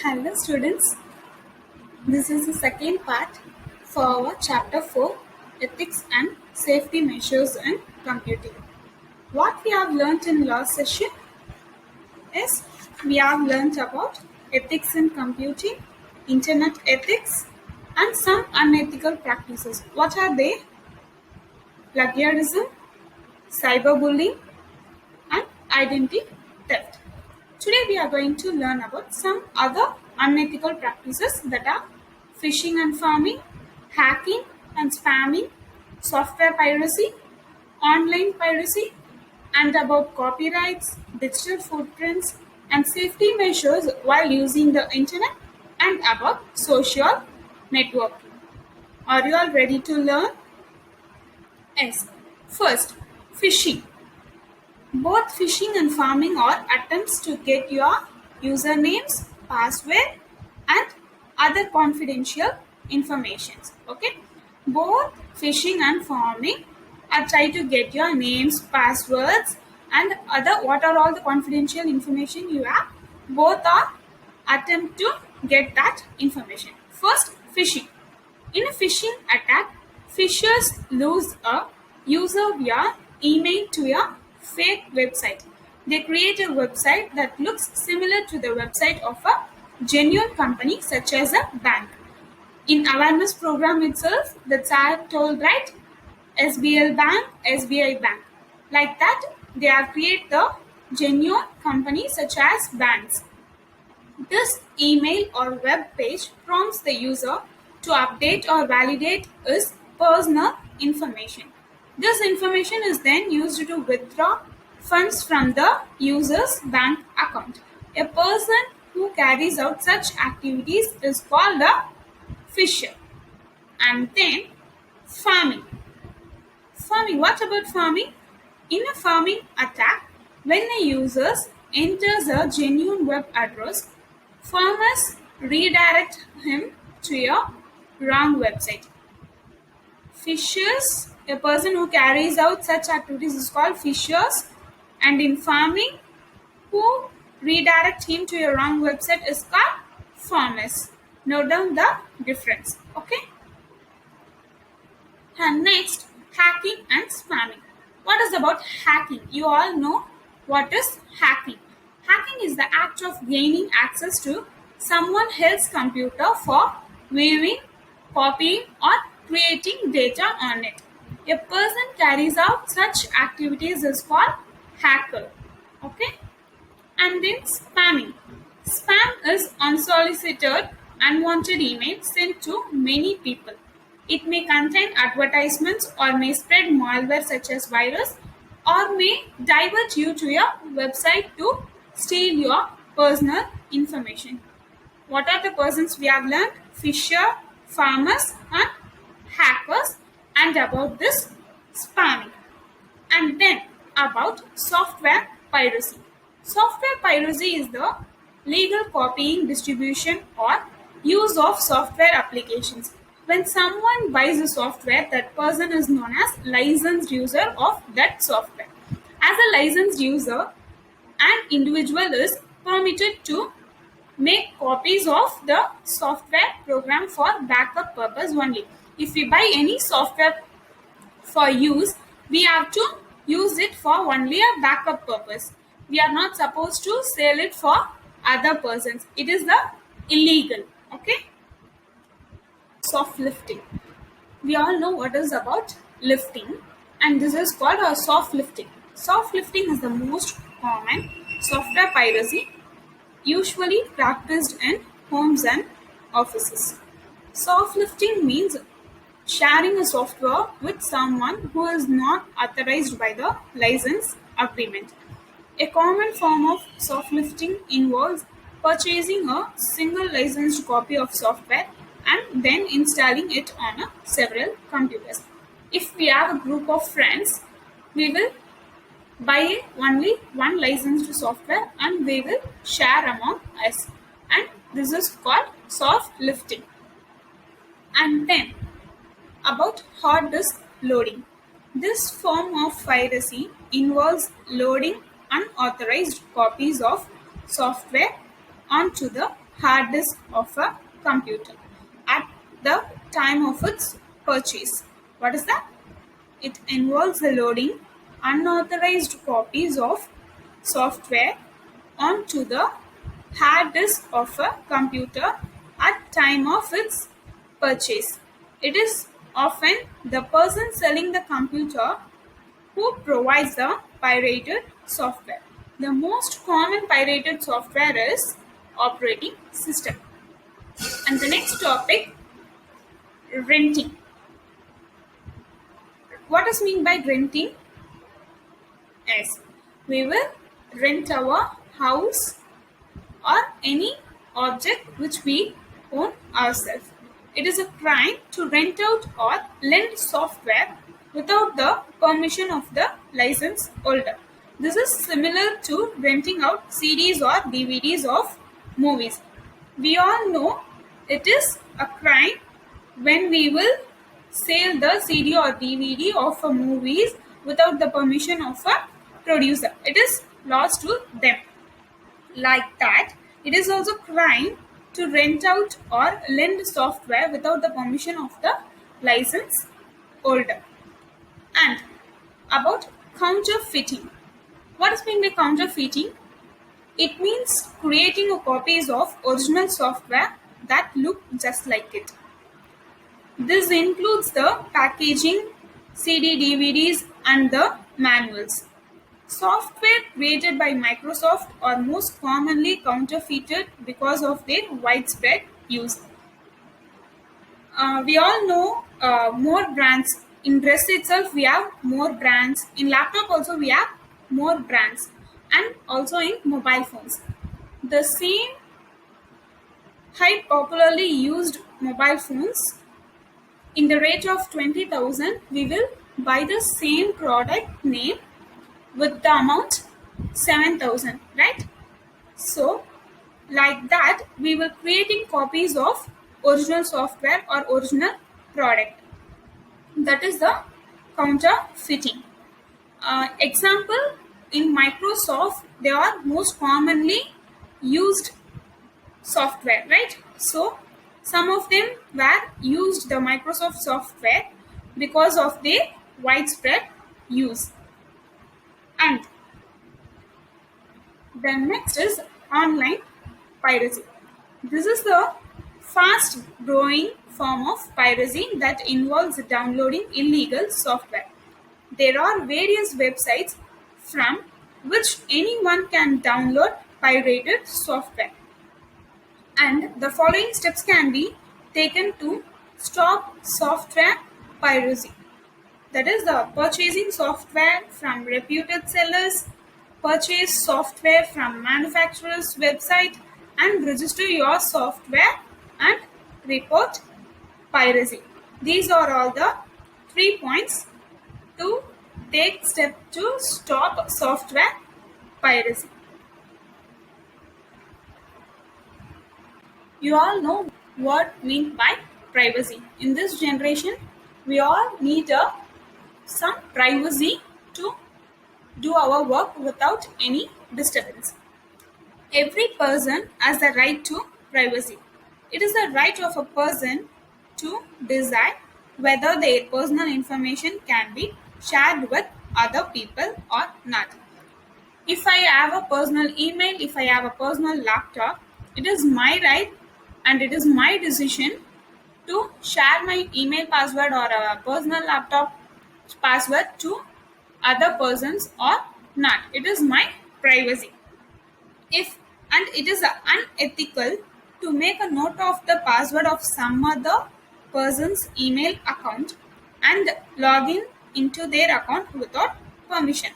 Hello students, this is the second part for our chapter 4 Ethics and Safety Measures in Computing. What we have learnt in last session is we have learnt about ethics in computing, internet ethics and some unethical practices. What are they? Plagiarism, cyberbullying and identity theft. Today we are going to learn about some other unethical practices that are phishing and farming, hacking and spamming, software piracy, online piracy, and about copyrights, digital footprints, and safety measures while using the internet, and about social networking. Are you all ready to learn? Yes. First, phishing. Both phishing and farming are attempts to get your usernames, password, and other confidential informations. Okay, both phishing and farming are try to get your names, passwords, and other what are all the confidential information you have. Both are attempt to get that information. First, phishing. In a phishing attack, phishers lose a user via email to a fake website. They create a website that looks similar to the website of a genuine company such as a bank. In awareness program itself, the child told right SBL Bank, SBI Bank. Like that, they have created the genuine company such as banks. This email or web page prompts the user to update or validate his personal information. This information is then used to withdraw funds from the user's bank account. A person who carries out such activities is called a fisher. And then farming. Farming. What about farming? In a farming attack, when a user enters a genuine web address, farmers redirect him to a wrong website. Fishers, a person who carries out such activities is called fishers, and in farming, who redirect him to a wrong website is called farmers. Note down the difference. Okay. And next, hacking and spamming. What is about hacking? You all know what is hacking. Hacking is the act of gaining access to someone else's computer for viewing, copying, or creating data on it. A person carries out such activities is called hacker. Okay? And then spamming. Spam is unsolicited, unwanted email sent to many people. It may contain advertisements or may spread malware such as virus or may divert you to your website to steal your personal information. What are the persons we have learned? Fisher, farmers and hackers, and about this spamming. And then about software piracy. Software piracy is the legal copying, distribution, or use of software applications. When someone buys a software, that person is known as licensed user of that software. As a licensed user, an individual is permitted to make copies of the software program for backup purpose only. If we buy any software for use, we have to use it for only a backup purpose. We are not supposed to sell it for other persons. It is the illegal. Okay. Soft lifting. We all know what is about lifting, and this is called a soft lifting. Soft lifting is the most common software piracy usually practiced in homes and offices. Soft lifting means sharing a software with someone who is not authorized by the license agreement. A common form of soft lifting involves purchasing a single licensed copy of software and then installing it on several computers. If we have a group of friends, we will buy only one licensed software and we will share among us. And this is called soft lifting. And then about hard disk loading. This form of piracy involves loading unauthorized copies of software onto the hard disk of a computer at the time of its purchase. What is that? It involves the loading unauthorized copies of software onto the hard disk of a computer at time of its purchase. It is often the person selling the computer who provides the pirated software. The most common pirated software is operating system. And the next topic, renting. What is mean by renting? Yes, we will rent our house or any object which we own ourselves. It is a crime to rent out or lend software without the permission of the license holder. This is similar to renting out CDs or DVDs of movies. We all know it is a crime when we will sell the CD or DVD of a movies without the permission of a producer. It is lost to them. Like that, it is also crime to rent out or lend software without the permission of the license holder. And about counterfeiting. What is mean by counterfeiting? It means creating a copies of original software that look just like it. This includes the packaging, CD, DVDs, and the manuals. Software created by Microsoft are most commonly counterfeited because of their widespread use. We all know more brands. In dress itself, we have more brands. In laptop also, we have more brands. And also in mobile phones. The same high popularly used mobile phones in the range of 20,000, we will buy the same product name with the amount 7,000, right? So like that, we will creating copies of original software or original product. That is the counterfeiting. Example, in Microsoft, they are most commonly used software, right? So some of them were used the Microsoft software because of their widespread use. And then next is online piracy. This is the fast growing form of piracy that involves downloading illegal software. There are various websites from which anyone can download pirated software. And the following steps can be taken to stop software piracy. That is the purchasing software from reputed sellers, purchase software from manufacturer's website, and register your software and report piracy. These are all the 3 points to take step to stop software piracy. You all know what meant by privacy. In this generation, we all need some privacy to do our work without any disturbance. Every person has the right to privacy. It is the right of a person to decide whether their personal information can be shared with other people or not. If I have a personal email, if I have a personal laptop, it is my right and it is my decision to share my email password or a personal laptop password to other persons or not. It is my privacy. If and it is unethical to make a note of the password of some other person's email account and log in into their account without permission.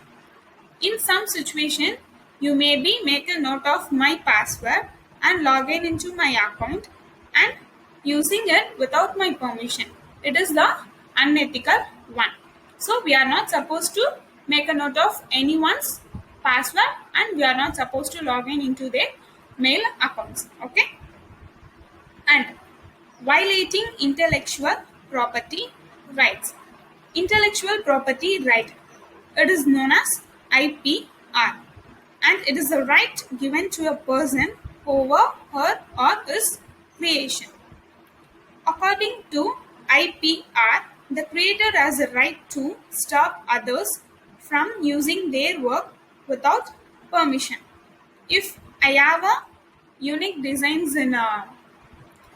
In some situation, you may be make a note of my password and log in into my account and using it without my permission. It is the unethical one. So we are not supposed to make a note of anyone's password and we are not supposed to log in into their mail accounts. Okay. And violating intellectual property rights. Intellectual property right. It is known as IPR and it is a right given to a person over her or his creation. According to IPR, the creator has a right to stop others from using their work without permission. If I have a unique designs in a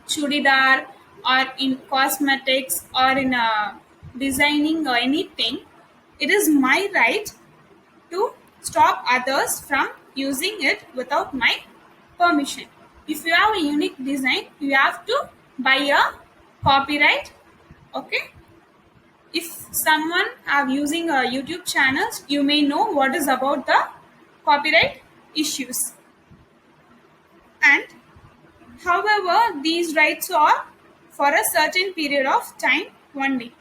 churidar or in cosmetics or in a designing or anything, it is my right to stop others from using it without my permission. If you have a unique design, you have to buy a copyright. Okay. If someone are using a YouTube channels, you may know what is about the copyright issues. And however, these rights are for a certain period of time only.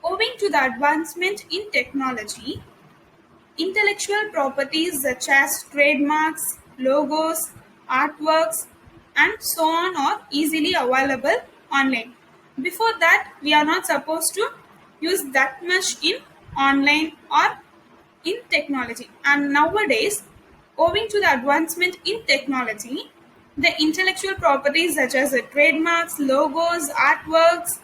Owing to the advancement in technology, intellectual properties such as trademarks, logos, artworks, and so on are easily available online. Before that, we are not supposed to use that much in online or in technology. And nowadays, owing to the advancement in technology, the intellectual properties such as the trademarks, logos, artworks,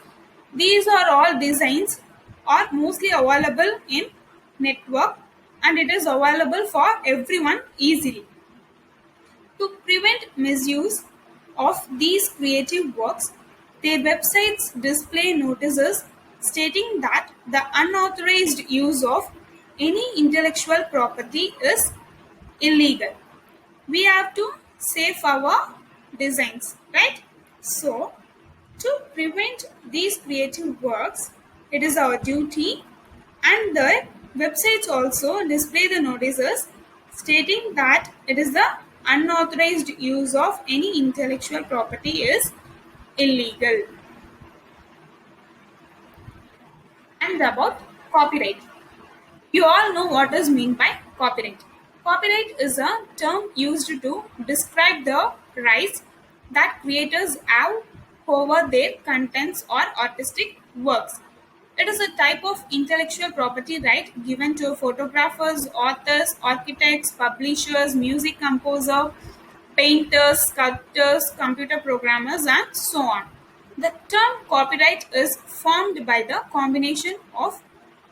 these are all designs are mostly available in network, and it is available for everyone easily. To prevent misuse of these creative works, their websites display notices stating that the unauthorized use of any intellectual property is illegal. We have to save our designs, right? So, to prevent these creative works, it is our duty, and the websites also display the notices stating that it is the unauthorized use of any intellectual property is illegal. And about copyright. You all know what is meant by copyright. Copyright is a term used to describe the rights that creators have over their contents or artistic works. It is a type of intellectual property right given to photographers, authors, architects, publishers, music composer, painters, sculptors, computer programmers, and so on. The term copyright is formed by the combination of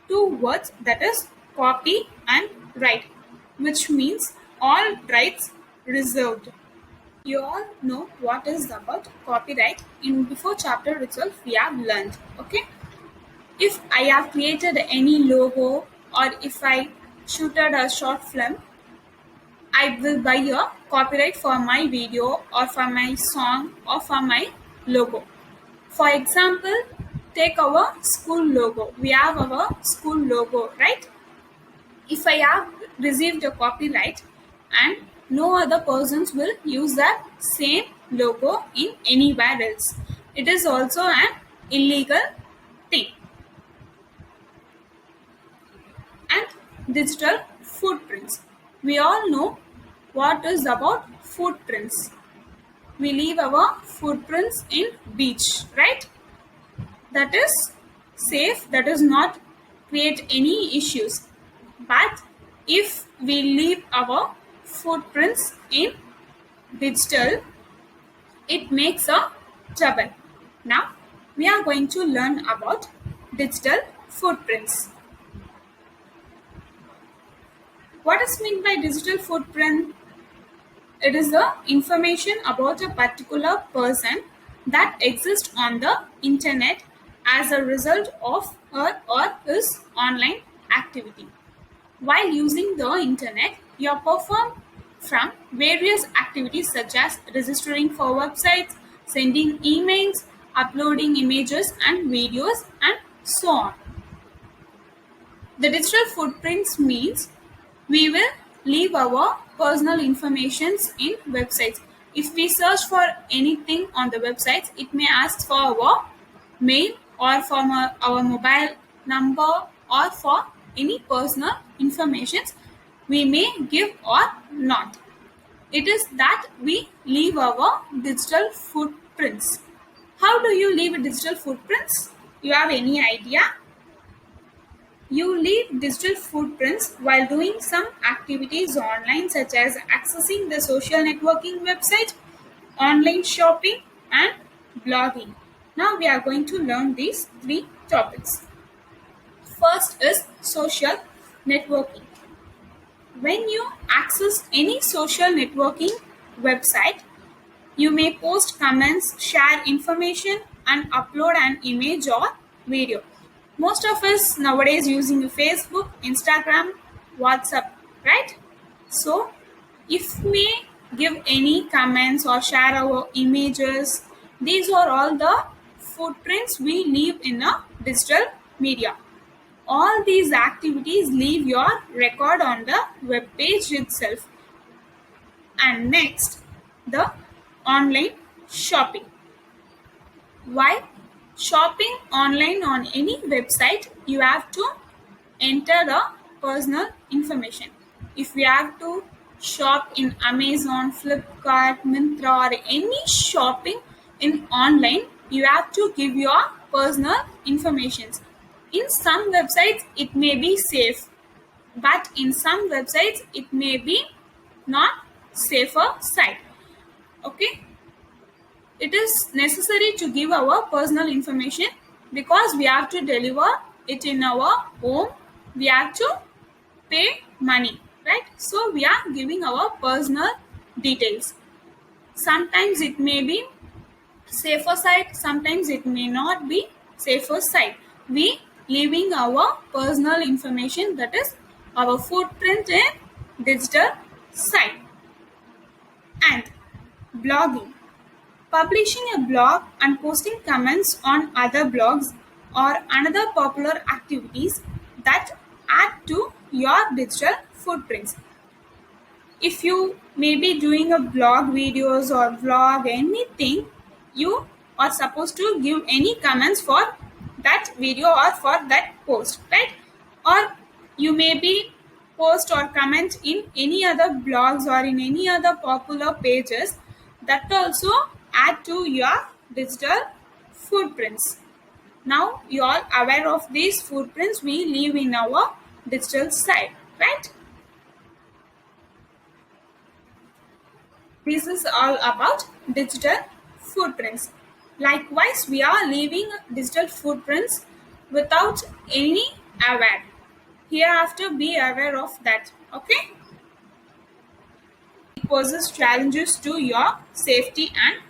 two words, that is copy and right, which means all rights reserved. You all know what is about copyright. In before chapter itself we have learned. Okay. If I have created any logo or if I shooted a short film, I will buy a copyright for my video or for my song or for my logo. For example, take our school logo. We have our school logo, right? If I have received a copyright and no other persons will use that same logo in anywhere else, it is also an illegal thing. And digital footprints. We all know what is about footprints. We leave our footprints in beach, right? That is safe, that does not create any issues. But if we leave our footprints in digital, it makes a trouble. Now we are going to learn about digital footprints. What is meant by digital footprint? It is the information about a particular person that exists on the internet as a result of her or his online activity. While using the internet, you perform from various activities such as registering for websites, sending emails, uploading images and videos, and so on. The digital footprints means we will leave our personal informations in websites. If we search for anything on the websites, it may ask for our mail or for our mobile number or for any personal informations we may give or not. It is that we leave our digital footprints. How do you leave digital footprints? You have any idea? You leave digital footprints while doing some activities online, such as accessing the social networking website, online shopping, and blogging. Now we are going to learn these three topics. First is social networking. When you access any social networking website, you may post comments, share information, and upload an image or video. Most of us nowadays using Facebook, Instagram, WhatsApp, right? So, if we give any comments or share our images, these are all the footprints we leave in a digital media. All these activities leave your record on the web page itself. And next, the online shopping. While shopping online on any website, you have to enter the personal information. If you have to shop in Amazon, Flipkart, Myntra, or any shopping in online, you have to give your personal informations. In some websites, it may be safe, but in some websites, it may be not safer side. Okay, it is necessary to give our personal information because we have to deliver it in our home. We have to pay money, right? So we are giving our personal details. Sometimes it may be safer side, sometimes it may not be safer side. We leaving our personal information, that is our footprint in digital side. And blogging. Publishing a blog and posting comments on other blogs are another popular activities that add to your digital footprints. If you may be doing a blog videos or vlog anything, you are supposed to give any comments for that video or for that post, right? Or you may be post or comment in any other blogs or in any other popular pages, that also add to your digital footprints. Now you are aware of these footprints we leave in our digital site, right? This is all about digital footprints. Likewise, we are leaving digital footprints without any aware. Hereafter, be aware of that. Okay? It poses challenges to your safety and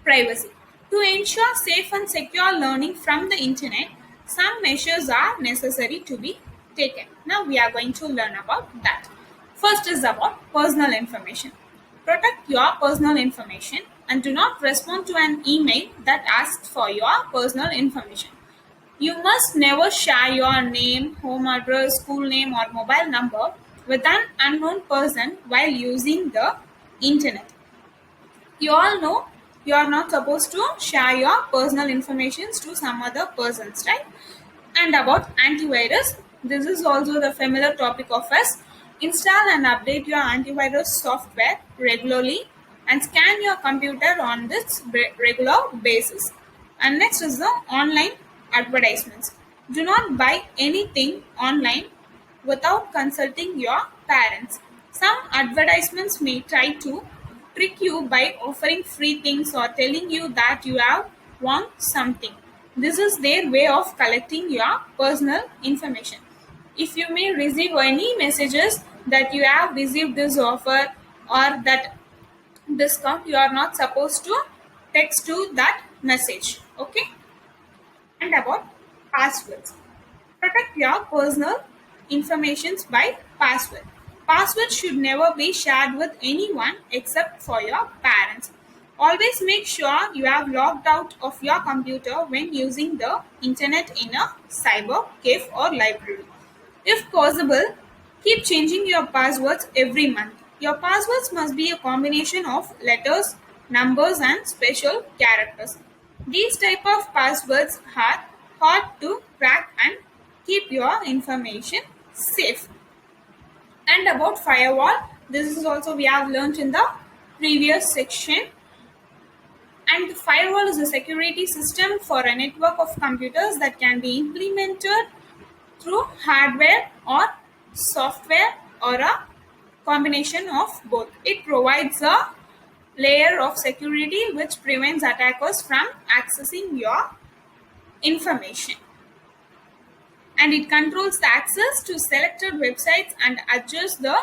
privacy. To ensure safe and secure learning from the internet, some measures are necessary to be taken. Now we are going to learn about that. First is about personal information. Protect your personal information and do not respond to an email that asks for your personal information. You must never share your name, home address, school name, or mobile number with an unknown person while using the internet. You all know you are not supposed to share your personal information to some other persons, right? And about antivirus, this is also the familiar topic of us. Install and update your antivirus software regularly and scan your computer on this regular basis. And next is the online advertisements. Do not buy anything online without consulting your parents. Some advertisements may try to trick you by offering free things or telling you that you have won something. This is their way of collecting your personal information. If you may receive any messages that you have received this offer or that discount, you are not supposed to text to that message. Okay? And about passwords. Protect your personal informations by password. Passwords should never be shared with anyone except for your parents. Always make sure you have logged out of your computer when using the internet in a cyber cafe or library. If possible, keep changing your passwords every month. Your passwords must be a combination of letters, numbers, and special characters. These type of passwords are hard to crack and keep your information safe. And about firewall, this is also we have learned in the previous section. And the firewall is a security system for a network of computers that can be implemented through hardware or software or a combination of both. It provides a layer of security which prevents attackers from accessing your information, and it controls the access to selected websites and adjusts the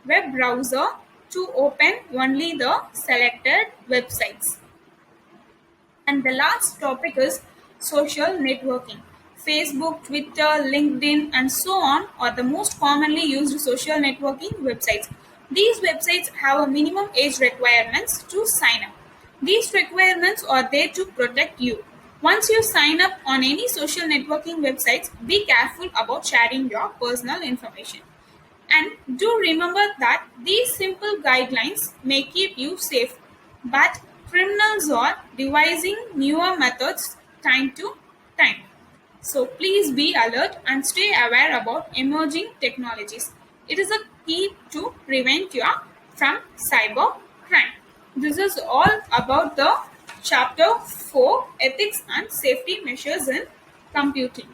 web browser to open only the selected websites. And the last topic is social networking. Facebook, Twitter, LinkedIn, and so on are the most commonly used social networking websites. These websites have a minimum age requirements to sign up. These requirements are there to protect you. Once you sign up on any social networking websites, be careful about sharing your personal information. And do remember that these simple guidelines may keep you safe, but criminals are devising newer methods time to time. So please be alert and stay aware about emerging technologies. It is a key to prevent you from cyber crime. This is all about the chapter 4, ethics and safety measures in computing.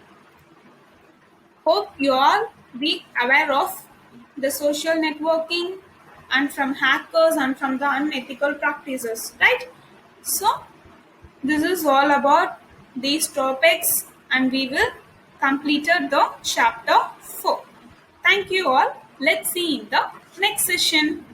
Hope you all be aware of the social networking and from hackers and from the unethical practices, right? So this is all about these topics, and we will completed the chapter 4. Thank you all. Let's see in the next session.